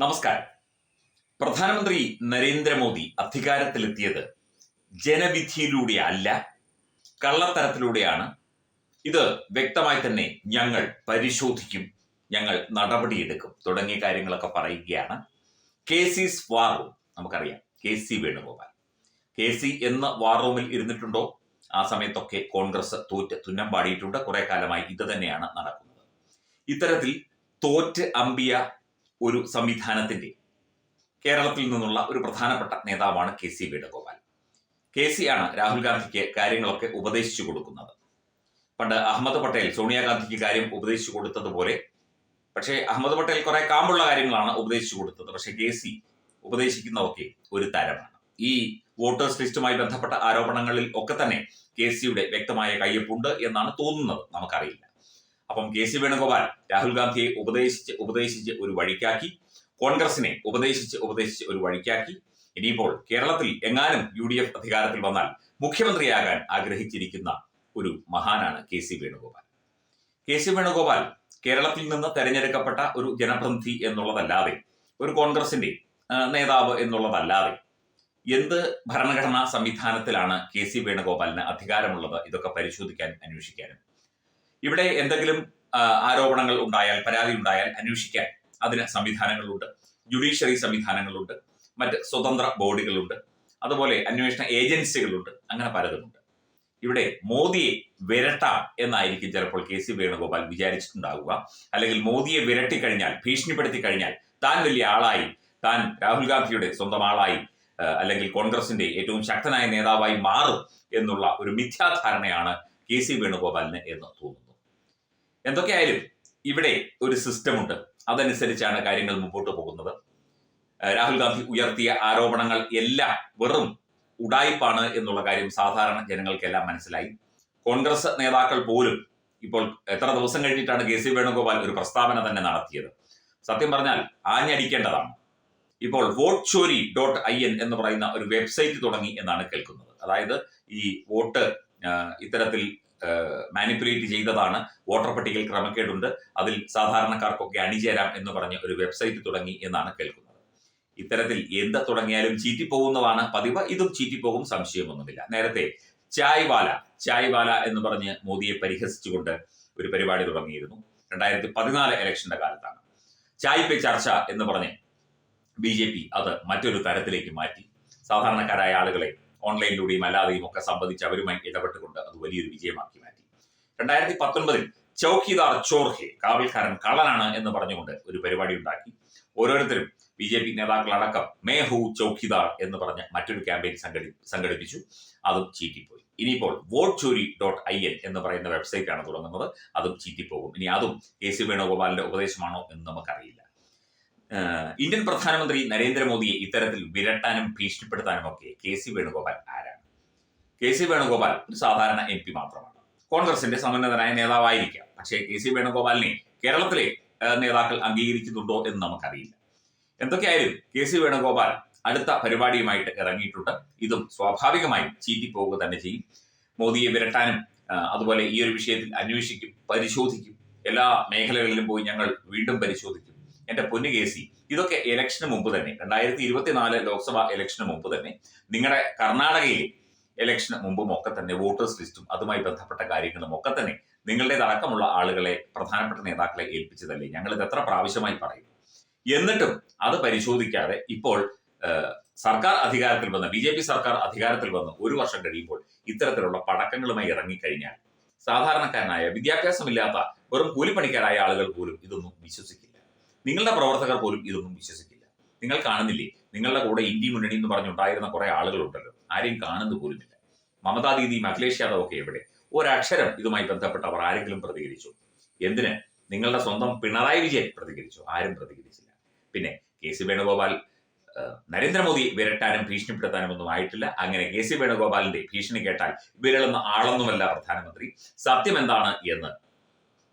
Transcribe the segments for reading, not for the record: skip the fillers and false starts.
നമസ്കാരം. പ്രധാനമന്ത്രി നരേന്ദ്രമോദി അധികാരത്തിലെത്തിയത് ജനവിധിയിലൂടെ അല്ല, കള്ളത്തരത്തിലൂടെയാണ്. ഇത് വ്യക്തമായി തന്നെ ഞങ്ങൾ പരിശോധിക്കും, ഞങ്ങൾ നടപടിയെടുക്കും തുടങ്ങിയ കാര്യങ്ങളൊക്കെ പറയുകയാണ്. കേസീസ് വാർ റൂം നമുക്കറിയാം. KC വേണുഗോപാൽ എന്ന് വാർ റൂമിൽ ഇരുന്നിട്ടുണ്ടോ? ആ സമയത്തൊക്കെ കോൺഗ്രസ് തോറ്റ് തുന്നം പാടിയിട്ടുണ്ട്. കുറെ കാലമായി ഇത് തന്നെയാണ് നടക്കുന്നത്. ഇത്തരത്തിൽ തോറ്റ് അമ്പിയ ഒരു സംവിധാനത്തിന്റെ കേരളത്തിൽ നിന്നുള്ള ഒരു പ്രധാനപ്പെട്ട നേതാവാണ് KC വേണുഗോപാൽ. KC ആണ് രാഹുൽ ഗാന്ധിക്ക് കാര്യങ്ങളൊക്കെ ഉപദേശിച്ചു കൊടുക്കുന്നത്. പണ്ട് അഹമ്മദ് പട്ടേൽ സോണിയാഗാന്ധിക്ക് കാര്യം ഉപദേശിച്ചു കൊടുത്തതുപോലെ, പക്ഷേ അഹമ്മദ് പട്ടേൽ കുറെ കാമ്പുള്ള കാര്യങ്ങളാണ് ഉപദേശിച്ചു കൊടുത്തത്. പക്ഷേ KC ഉപദേശിക്കുന്നതൊക്കെ ഒരു തരമാണ്. ഈ വോട്ടേഴ്സ് ലിസ്റ്റുമായി ബന്ധപ്പെട്ട ആരോപണങ്ങളിൽ ഒക്കെ തന്നെ KCയുടെ വ്യക്തമായ കയ്യൊപ്പുണ്ട് എന്നാണ് തോന്നുന്നത്, നമുക്കറിയില്ല. അപ്പം KC വേണുഗോപാൽ രാഹുൽ ഗാന്ധിയെ ഉപദേശിച്ച് ഒരു വഴിക്കാക്കി, കോൺഗ്രസിനെ ഉപദേശിച്ച് ഒരു വഴിക്കാക്കി. ഇനിയിപ്പോൾ കേരളത്തിൽ എങ്ങാനും UDF അധികാരത്തിൽ വന്നാൽ മുഖ്യമന്ത്രിയാകാൻ ആഗ്രഹിച്ചിരിക്കുന്ന ഒരു മഹാനാണ് KC വേണുഗോപാൽ. KC വേണുഗോപാൽ കേരളത്തിൽ നിന്ന് തെരഞ്ഞെടുക്കപ്പെട്ട ഒരു ജനപ്രതിനിധി എന്നുള്ളതല്ലാതെ, ഒരു കോൺഗ്രസിന്റെ നേതാവ് എന്നുള്ളതല്ലാതെ എന്ത് ഭരണഘടനാ സംവിധാനത്തിലാണ് KC വേണുഗോപാലിന് അധികാരമുള്ളത്? ഇതൊക്കെ പരിശോധിക്കാൻ, അന്വേഷിക്കാനും ഇവിടെ എന്തെങ്കിലും ആരോപണങ്ങൾ ഉണ്ടായാൽ, പരാതി ഉണ്ടായാൽ അന്വേഷിക്കാൻ അതിന് സംവിധാനങ്ങളുണ്ട്. ജുഡീഷ്യറി സംവിധാനങ്ങളുണ്ട്, മറ്റ് സ്വതന്ത്ര ബോഡികളുണ്ട്, അതുപോലെ അന്വേഷണ ഏജൻസികളുണ്ട്, അങ്ങനെ പലതുമുണ്ട്. ഇവിടെ മോദിയെ വിരട്ടാം എന്നായിരിക്കും ചിലപ്പോൾ KC വേണുഗോപാൽ വിചാരിച്ചിട്ടുണ്ടാവുക. അല്ലെങ്കിൽ മോദിയെ വിരട്ടിക്കഴിഞ്ഞാൽ, ഭീഷണിപ്പെടുത്തി കഴിഞ്ഞാൽ താൻ വലിയ ആളായി, താൻ രാഹുൽ ഗാന്ധിയുടെ സ്വന്തം ആളായി, അല്ലെങ്കിൽ കോൺഗ്രസിന്റെ ഏറ്റവും ശക്തനായ നേതാവായി മാറും എന്നുള്ള ഒരു മിഥ്യാധാരണയാണ് KC വേണുഗോപാലിന് എന്ന് തോന്നുന്നു. എന്തൊക്കെയായാലും ഇവിടെ ഒരു സിസ്റ്റമുണ്ട്, അതനുസരിച്ചാണ് കാര്യങ്ങൾ മുമ്പോട്ട് പോകുന്നത്. രാഹുൽ ഗാന്ധി ഉയർത്തിയ ആരോപണങ്ങൾ എല്ലാം വെറും ഉഡായിപ്പാണ് എന്നുള്ള കാര്യം സാധാരണ ജനങ്ങൾക്കെല്ലാം മനസ്സിലായി. കോൺഗ്രസ് നേതാക്കൾ പോലും ഇപ്പോൾ എത്ര ദിവസം കഴിഞ്ഞിട്ടാണ് KC വേണുഗോപാൽ ഒരു പ്രസ്താവന തന്നെ നടത്തിയത്? സത്യം പറഞ്ഞാൽ ആഞ്ഞടിക്കേണ്ടതാണ്. ഇപ്പോൾ votechori.in എന്ന് പറയുന്ന ഒരു വെബ്സൈറ്റ് തുടങ്ങി എന്നാണ് കേൾക്കുന്നത്. അതായത് ഈ വോട്ട് ഇത്തരത്തിൽ മാനിപ്പുലേറ്റ് ചെയ്തതാണ്, വോട്ടർ പട്ടികയിൽ ക്രമക്കേടുണ്ട്, അതിൽ സാധാരണക്കാർക്കൊക്കെ അണിചേരാം എന്ന് പറഞ്ഞ ഒരു വെബ്സൈറ്റ് തുടങ്ങി എന്നാണ് കേൾക്കുന്നത്. ഇത്തരത്തിൽ എന്ത് തുടങ്ങിയാലും ചീറ്റിപ്പോകുന്നതാണ് പതിവ്. ഇതും ചീറ്റിപ്പോകും, സംശയമൊന്നുമില്ല. നേരത്തെ ചായ് വാല എന്ന് പറഞ്ഞ് മോദിയെ പരിഹസിച്ചുകൊണ്ട് ഒരു പരിപാടി തുടങ്ങിയിരുന്നു. 2014 ഇലക്ഷന്റെ കാലത്താണ്. ചായ് പേ ചർച്ച എന്ന് പറഞ്ഞ് BJP അത് മറ്റൊരു തരത്തിലേക്ക് മാറ്റി. സാധാരണക്കാരായ ആളുകളെ ഓൺലൈനിലൂടെയും അല്ലാതെയും ഒക്കെ സംബന്ധിച്ച് അവരുമായി ഇടപെട്ടുകൊണ്ട് അത് വലിയൊരു വിജയമാക്കി മാറ്റി. 2019 ചൗക്കിദാർ ചോർഹെ, കാവൽക്കാരൻ കള്ളനാണ് എന്ന് പറഞ്ഞുകൊണ്ട് ഒരു പരിപാടി ഉണ്ടാക്കി. ഓരോരുത്തരും BJP നേതാക്കളടക്കം മേ ഹൂ ചൗക്കിദാർ എന്ന് പറഞ്ഞ് മറ്റൊരു ക്യാമ്പയിൻ സംഘടിപ്പിച്ചു. അതും ചീറ്റിപ്പോയി. ഇനിയിപ്പോൾ votechori.in എന്ന് പറയുന്ന വെബ്സൈറ്റ് ആണ് തുടങ്ങുന്നത്. അതും ചീറ്റിപ്പോകും. ഇനി അതും KC വേണുഗോപാലിന്റെ ഉപദേശമാണോ എന്ന് നമുക്കറിയില്ല. ഇന്ത്യൻ പ്രധാനമന്ത്രി നരേന്ദ്രമോദിയെ ഇത്തരത്തിൽ വിരട്ടാനും ഭീഷണിപ്പെടുത്താനും ഒക്കെ KC വേണുഗോപാൽ ആരാണ്? KC വേണുഗോപാൽ ഒരു സാധാരണ MP മാത്രമാണ്. കോൺഗ്രസിന്റെ സമുന്നതനായ നേതാവായിരിക്കാം. പക്ഷേ KC വേണുഗോപാലിനെ കേരളത്തിലെ നേതാക്കൾ അംഗീകരിക്കുന്നുണ്ടോ എന്ന് നമുക്കറിയില്ല. എന്തൊക്കെയായാലും KC വേണുഗോപാൽ അടുത്ത പരിപാടിയുമായിട്ട് ഇറങ്ങിയിട്ടുണ്ട്. ഇതും സ്വാഭാവികമായും ചീറ്റിപ്പോവുക തന്നെ ചെയ്യും. മോദിയെ വിരട്ടാനും അതുപോലെ ഈ ഒരു വിഷയത്തിൽ അന്വേഷിക്കും, പരിശോധിക്കും. എല്ലാ മേഖലകളിലും പോയി ഞങ്ങൾ വീണ്ടും പരിശോധിക്കും. എന്റെ പൊന്നു KC, ഇതൊക്കെ ഇലക്ഷന് മുമ്പ് തന്നെ, 2024 ലോക്സഭാ ഇലക്ഷന് മുമ്പ് തന്നെ, നിങ്ങളുടെ കർണാടകയിലെ ഇലക്ഷന് മുമ്പും ഒക്കെ തന്നെ വോട്ടേഴ്സ് ലിസ്റ്റും അതുമായി ബന്ധപ്പെട്ട കാര്യങ്ങളും ഒക്കെ തന്നെ നിങ്ങളുടേതടക്കമുള്ള ആളുകളെ, പ്രധാനപ്പെട്ട നേതാക്കളെ ഏൽപ്പിച്ചതല്ലേ? ഞങ്ങൾ ഇത് എത്ര പ്രാവശ്യമായി പറയും. എന്നിട്ടും അത് പരിശോധിക്കാതെ ഇപ്പോൾ സർക്കാർ അധികാരത്തിൽ വന്ന്, BJP സർക്കാർ അധികാരത്തിൽ വന്ന് 1 വർഷം കഴിയുമ്പോൾ ഇത്തരത്തിലുള്ള പടക്കങ്ങളുമായി ഇറങ്ങിക്കഴിഞ്ഞാൽ സാധാരണക്കാരനായ, വിദ്യാഭ്യാസമില്ലാത്ത വെറും കൂലിപ്പണിക്കാരായ ആളുകൾ പോലും ഇതൊന്നും വിശ്വസിക്കില്ല. നിങ്ങളുടെ പ്രവർത്തകർ പോലും ഇതൊന്നും വിശ്വസിക്കില്ല. നിങ്ങൾ കാണുന്നില്ലേ, നിങ്ങളുടെ കൂടെ ഇന്ത്യ മുന്നണി എന്ന് പറഞ്ഞുണ്ടായിരുന്ന കുറെ ആളുകളുണ്ടല്ലോ, ആരെയും കാണുന്നു പോലുമില്ല. മമതാ ദീദിയും അഖിലേഷ് യാദവ് ഒക്കെ എവിടെ? ഒരക്ഷരം ഇതുമായി ബന്ധപ്പെട്ടവർ ആരെങ്കിലും പ്രതികരിച്ചു? എന്തിന്? നിങ്ങളുടെ സ്വന്തം പിണറായി വിജയൻ പ്രതികരിച്ചു? ആരും പ്രതികരിച്ചില്ല. പിന്നെ KC വേണുഗോപാൽ നരേന്ദ്രമോദി വിരട്ടാനും ഭീഷണിപ്പെടുത്താനും ഒന്നും ആയിട്ടില്ല. അങ്ങനെ KC വേണുഗോപാലിന്റെ ഭീഷണി കേട്ടാൽ വിരളുന്ന ആളൊന്നുമല്ല പ്രധാനമന്ത്രി. സത്യം എന്താണ് എന്ന്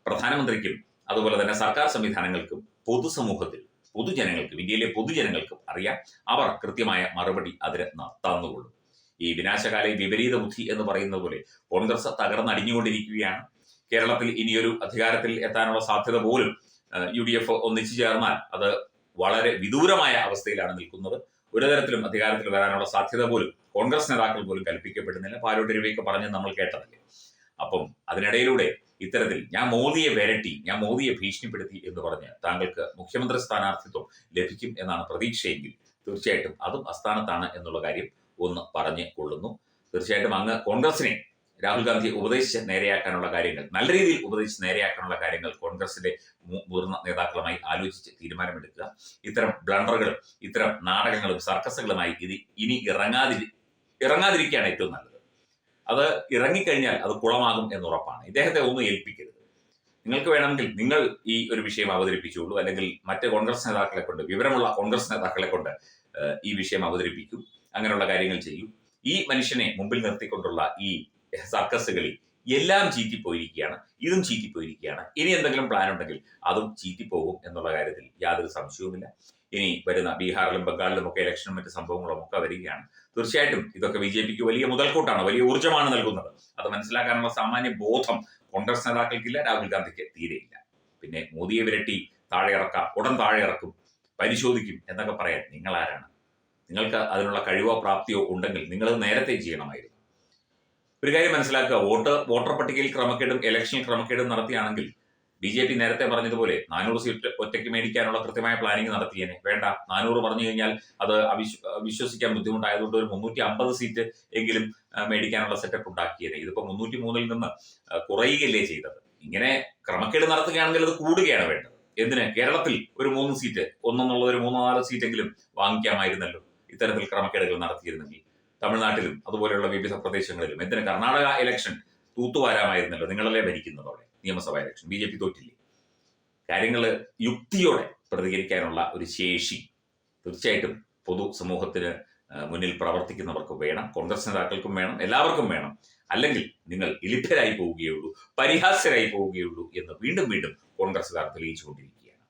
പ്രധാനമന്ത്രിക്കും അതുപോലെ തന്നെ സർക്കാർ സംവിധാനങ്ങൾക്കും പൊതുസമൂഹത്തിൽ, പൊതുജനങ്ങൾക്കും, ഇന്ത്യയിലെ പൊതുജനങ്ങൾക്കും അറിയാം. അവർ കൃത്യമായ മറുപടി അതിന് തന്നുകൊള്ളും. ഈ വിനാശകാല വിപരീത ബുദ്ധി എന്ന് പറയുന്നത് പോലെ കോൺഗ്രസ് തകർന്നടിഞ്ഞുകൊണ്ടിരിക്കുകയാണ്. കേരളത്തിൽ ഇനിയൊരു അധികാരത്തിൽ എത്താനുള്ള സാധ്യത പോലും UDF ഒന്നിച്ചു ചേർന്നാൽ അത് വളരെ വിദൂരമായ അവസ്ഥയിലാണ് നിൽക്കുന്നത്. ഒരു തരത്തിലും അധികാരത്തിൽ വരാനുള്ള സാധ്യത പോലും കോൺഗ്രസ് നേതാക്കൾ പോലും കൽപ്പിക്കപ്പെടുന്നില്ല. പാലോട്ട് രവിയൊക്കെ പറഞ്ഞ് നമ്മൾ കേട്ടതല്ലേ. അപ്പം അതിനിടയിലൂടെ ഇത്തരത്തിൽ ഞാൻ മോദിയെ വരട്ടി, ഞാൻ മോദിയെ ഭീഷണിപ്പെടുത്തി എന്ന് പറഞ്ഞ് താങ്കൾക്ക് മുഖ്യമന്ത്രി സ്ഥാനാർത്ഥിത്വം ലഭിക്കും എന്നാണ് പ്രതീക്ഷയെങ്കിൽ തീർച്ചയായിട്ടും അതും അസ്ഥാനത്താണ് എന്നുള്ള കാര്യം ഒന്ന് പറഞ്ഞു കൊള്ളുന്നു. തീർച്ചയായിട്ടും അങ്ങ് കോൺഗ്രസിനെ രാഹുൽ ഗാന്ധി ഉപദേശിച്ച് നേരെയാക്കാനുള്ള കാര്യങ്ങൾ, നല്ല രീതിയിൽ ഉപദേശിച്ച് നേരെയാക്കാനുള്ള കാര്യങ്ങൾ കോൺഗ്രസിന്റെ മുതിർന്ന നേതാക്കളുമായി ആലോചിച്ച് തീരുമാനമെടുക്കുക. ഇത്തരം ബ്ലണ്ടറുകളും ഇത്തരം നാടകങ്ങളും സർക്കസുകളുമായി ഇത് ഇനി ഇറങ്ങാതിരിക്കുകയാണ് ഏറ്റവും നല്ലത്. അത് ഇറങ്ങിക്കഴിഞ്ഞാൽ അത് കുളമാകും എന്നുറപ്പാണ്. ഇദ്ദേഹത്തെ ഒന്നും ഏൽപ്പിക്കരുത്. നിങ്ങൾക്ക് വേണമെങ്കിൽ നിങ്ങൾ ഈ ഒരു വിഷയം അവതരിപ്പിച്ചുള്ളൂ, അല്ലെങ്കിൽ മറ്റ് കോൺഗ്രസ് നേതാക്കളെ കൊണ്ട്, വിവരമുള്ള കോൺഗ്രസ് നേതാക്കളെ കൊണ്ട് ഈ വിഷയം അവതരിപ്പിക്കൂ, അങ്ങനെയുള്ള കാര്യങ്ങൾ ചെയ്യൂ. ഈ മനുഷ്യനെ മുമ്പിൽ നിർത്തിക്കൊണ്ടുള്ള ഈ സർക്കസുകളിൽ എല്ലാം ചീറ്റിപ്പോയിരിക്കുകയാണ്, ഇതും ചീറ്റിപ്പോയിരിക്കുകയാണ്. ഇനി എന്തെങ്കിലും പ്ലാൻ ഉണ്ടെങ്കിൽ അതും ചീറ്റിപ്പോകും എന്നുള്ള കാര്യത്തിൽ യാതൊരു സംശയവുമില്ല. ഇനി വരുന്ന ബീഹാറിലും ബംഗാളിലും ഒക്കെ ഇലക്ഷനും മറ്റ് സംഭവങ്ങളും ഒക്കെ വരികയാണ്. തീർച്ചയായിട്ടും ഇതൊക്കെ ബിജെപിക്ക് വലിയ മുതൽക്കൂട്ടാണ്, വലിയ ഊർജ്ജമാണ് നൽകുന്നത്. അത് മനസ്സിലാക്കാനുള്ള സാമാന്യ ബോധം കോൺഗ്രസ് നേതാക്കൾക്കില്ല, രാഹുൽ ഗാന്ധിക്ക് തീരെയില്ല. പിന്നെ മോദിയെ വിരട്ടി താഴെ ഇറക്കാം, ഉടൻ താഴെ ഇറക്കും, പരിശോധിക്കും എന്നൊക്കെ പറയാൻ നിങ്ങൾ ആരാണ്? നിങ്ങൾക്ക് അതിനുള്ള കഴിവോ പ്രാപ്തിയോ ഉണ്ടെങ്കിൽ നിങ്ങളത് നേരത്തെ ചെയ്യണമായിരുന്നു. ഒരു കാര്യം മനസ്സിലാക്കുക, വോട്ടർ പട്ടികയിൽ ക്രമക്കേടും ഇലക്ഷനിൽ ക്രമക്കേടും നടത്തിയാണെങ്കിൽ ബിജെപി നേരത്തെ പറഞ്ഞതുപോലെ 400 സീറ്റ് ഒറ്റയ്ക്ക് മേടിക്കാനുള്ള കൃത്യമായ പ്ലാനിങ് നടത്തിയേനെ. വേണ്ട, 400 പറഞ്ഞു കഴിഞ്ഞാൽ അത് വിശ്വസിക്കാൻ ബുദ്ധിമുട്ടായതുകൊണ്ട് ഒരു 350 സീറ്റ് എങ്കിലും മേടിക്കാനുള്ള സെറ്റപ്പ് ഉണ്ടാക്കിയേനെ. ഇതിപ്പോ 303 നിന്ന് കുറയുകയല്ലേ ചെയ്തത്. ഇങ്ങനെ ക്രമക്കേട് നടത്തുകയാണെങ്കിൽ അത് കൂടുകയാണ് വേണ്ടത്. എന്തിന്? കേരളത്തിൽ ഒരു 3 സീറ്റ്, ഒന്നെന്നുള്ളത് ഒരു 3-4 സീറ്റെങ്കിലും വാങ്ങിക്കാമായിരുന്നല്ലോ ഇത്തരത്തിൽ ക്രമക്കേടുകൾ നടത്തിയിരുന്നെങ്കിൽ. തമിഴ്നാട്ടിലും അതുപോലെയുള്ള വിവിധ പ്രദേശങ്ങളിലും. എന്തിന്? കർണാടക ഇലക്ഷൻ തൂത്തുവാരാമായിരുന്നല്ലോ, നിങ്ങളല്ലേ ഭരിക്കുന്നതോടെ. നിയമസഭാ ഇലക്ഷൻ ബിജെപി തോറ്റില്ലേ. കാര്യങ്ങൾ യുക്തിയോടെ പ്രതികരിക്കാനുള്ള ഒരു ശേഷി തീർച്ചയായിട്ടും പൊതു സമൂഹത്തിന് മുന്നിൽ പ്രവർത്തിക്കുന്നവർക്ക് വേണം, കോൺഗ്രസ് നേതാക്കൾക്കും വേണം, എല്ലാവർക്കും വേണം. അല്ലെങ്കിൽ നിങ്ങൾ ഇലിഭ്യരായി പോവുകയുള്ളൂ, പരിഹാസ്യരായി പോവുകയുള്ളൂ എന്ന് വീണ്ടും വീണ്ടും കോൺഗ്രസ്സുകാർ തെളിയിച്ചുകൊണ്ടിരിക്കുകയാണ്.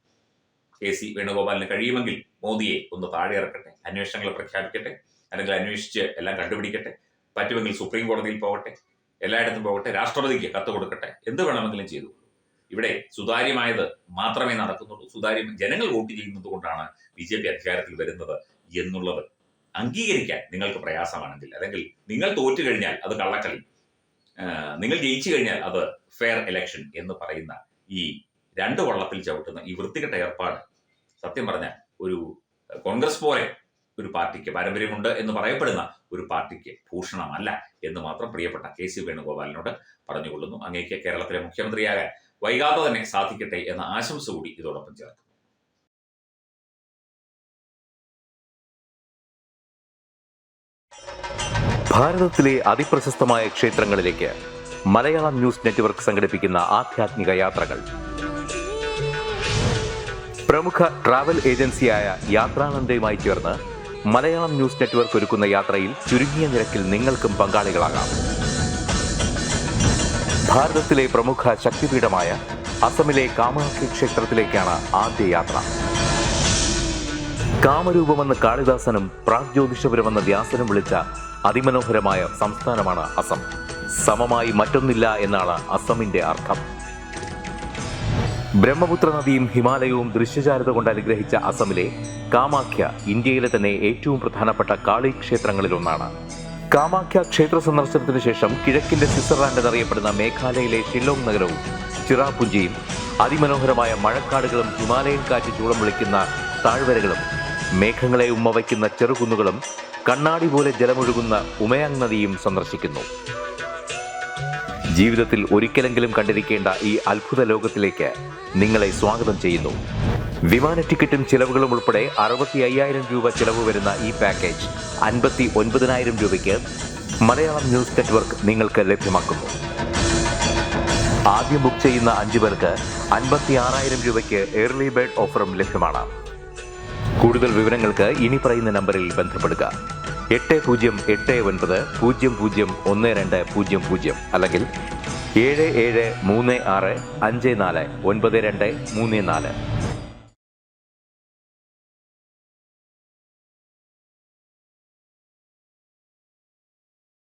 KC വേണുഗോപാലിന് കഴിയുമെങ്കിൽ മോദിയെ ഒന്ന് താഴെ ഇറക്കട്ടെ, അന്വേഷണങ്ങൾ പ്രഖ്യാപിക്കട്ടെ, അല്ലെങ്കിൽ അന്വേഷിച്ച് എല്ലാം കണ്ടുപിടിക്കട്ടെ, പറ്റുമെങ്കിൽ സുപ്രീം കോടതിയിൽ പോകട്ടെ, എല്ലായിടത്തും പോകട്ടെ, രാഷ്ട്രപതിക്ക് കത്ത് കൊടുക്കട്ടെ, എന്ത് വേണമെങ്കിലും ചെയ്തു. ഇവിടെ സുതാര്യമായത് മാത്രമേ നടക്കുന്നുള്ളൂ. ജനങ്ങൾ വോട്ട് ചെയ്യുന്നത് കൊണ്ടാണ് BJP അധികാരത്തിൽ വരുന്നത് എന്നുള്ളത് അംഗീകരിക്കാൻ നിങ്ങൾക്ക് പ്രയാസമാണെങ്കിൽ, അല്ലെങ്കിൽ നിങ്ങൾ തോറ്റു കഴിഞ്ഞാൽ അത് കള്ളക്കളി, നിങ്ങൾ ജയിച്ചു കഴിഞ്ഞാൽ അത് ഫെയർ ഇലക്ഷൻ എന്ന് പറയുന്ന ഈ രണ്ട് വള്ളത്തിൽ ചവിട്ടുന്ന ഈ വൃത്തികെട്ട ഏർപ്പാട് സത്യം പറഞ്ഞാൽ ഒരു കോൺഗ്രസ് പോലെ ഒരു പാർട്ടിക്ക്, പാരമ്പര്യമുണ്ട് എന്ന് പറയപ്പെടുന്ന ഒരു പാർട്ടിക്ക് ഭൂഷണമല്ല എന്ന് മാത്രം പ്രിയപ്പെട്ട KC വേണുഗോപാലിനോട് പറഞ്ഞുകൊള്ളുന്നു. അങ്ങേക്ക് കേരളത്തിലെ മുഖ്യമന്ത്രിയാകാൻ വൈകാതെ തന്നെ സാധിക്കട്ടെ എന്ന ആശംസ കൂടി ഇതോടൊപ്പം ചേർക്കും. ഭാരതത്തിലെ അതിപ്രശസ്തമായ ക്ഷേത്രങ്ങളിലേക്ക് മലയാളം ന്യൂസ് നെറ്റ്വർക്ക് സംഘടിപ്പിക്കുന്ന ആധ്യാത്മിക യാത്രകൾ. പ്രമുഖ ട്രാവൽ ഏജൻസിയായ യാത്രാനന്ദയുമായി ചേർന്ന് മലയാളം ന്യൂസ് നെറ്റ്വർക്ക് ഒരുക്കുന്ന യാത്രയിൽ ചുരുങ്ങിയ നിരക്കിൽ നിങ്ങൾക്കും പങ്കാളികളാകാം. ഭാരതത്തിലെ പ്രമുഖ ശക്തിപീഠമായ അസമിലെ കാമാഖ്യ ക്ഷേത്രത്തിലേക്കാണ് ആദ്യ യാത്ര. കാമരൂപമെന്ന് കാളിദാസനും പ്രാഗ്ജ്യോതിഷപുരമെന്ന് വ്യാസനും വിളിച്ച അതിമനോഹരമായ സംസ്ഥാനമാണ് അസം. സമമായി മറ്റൊന്നില്ല എന്നാണ് അസമിന്റെ അർത്ഥം. ബ്രഹ്മപുത്ര നദിയും ഹിമാലയവും ദൃശ്യചാരുത കൊണ്ട് അനുഗ്രഹിച്ച അസമിലെ കാമാഖ്യ ഇന്ത്യയിലെ തന്നെ ഏറ്റവും പ്രധാനപ്പെട്ട കാളി ക്ഷേത്രങ്ങളിലൊന്നാണ്. കാമാഖ്യ ക്ഷേത്ര സന്ദർശനത്തിന് ശേഷം കിഴക്കിന്റെ സ്വിറ്റ്സർലാൻഡ് എന്നറിയപ്പെടുന്ന മേഘാലയയിലെ ഷില്ലോങ് നഗരവും ചിറാപുഞ്ചിയും അതിമനോഹരമായ മഴക്കാടുകളും ഹിമാലയൻ കാറ്റ് ചൂളം വിളിക്കുന്ന താഴ്വരകളും മേഘങ്ങളെ ഉമ്മവയ്ക്കുന്ന ചെറുകുന്നുകളും കണ്ണാടി പോലെ ജലമൊഴുകുന്ന ഉമയാങ് നദിയും സന്ദർശിക്കുന്നു. ജീവിതത്തിൽ ഒരിക്കലെങ്കിലും കണ്ടിരിക്കേണ്ട ഈ അത്ഭുത ലോകത്തിലേക്ക് നിങ്ങളെ സ്വാഗതം ചെയ്യുന്നു. വിമാന ടിക്കറ്റും ചിലവുകളും ഉൾപ്പെടെ 65,000 രൂപ ചിലവ് വരുന്ന ഈ പാക്കേജ് 59,000 രൂപയ്ക്ക് മലയാളം ന്യൂസ് നെറ്റ്വർക്ക് നിങ്ങൾക്ക് ലഭ്യമാക്കുന്നു. ആദ്യം ബുക്ക് ചെയ്യുന്ന 5 പേർക്ക് 56,000 രൂപയ്ക്ക് ഏർലി ബേർഡ് ഓഫറും ലഭ്യമാണ്. കൂടുതൽ വിവരങ്ങൾക്ക് ഇനി പറയുന്ന നമ്പറിൽ ബന്ധപ്പെടുക. 8089001200 അല്ലെങ്കിൽ 7736549234.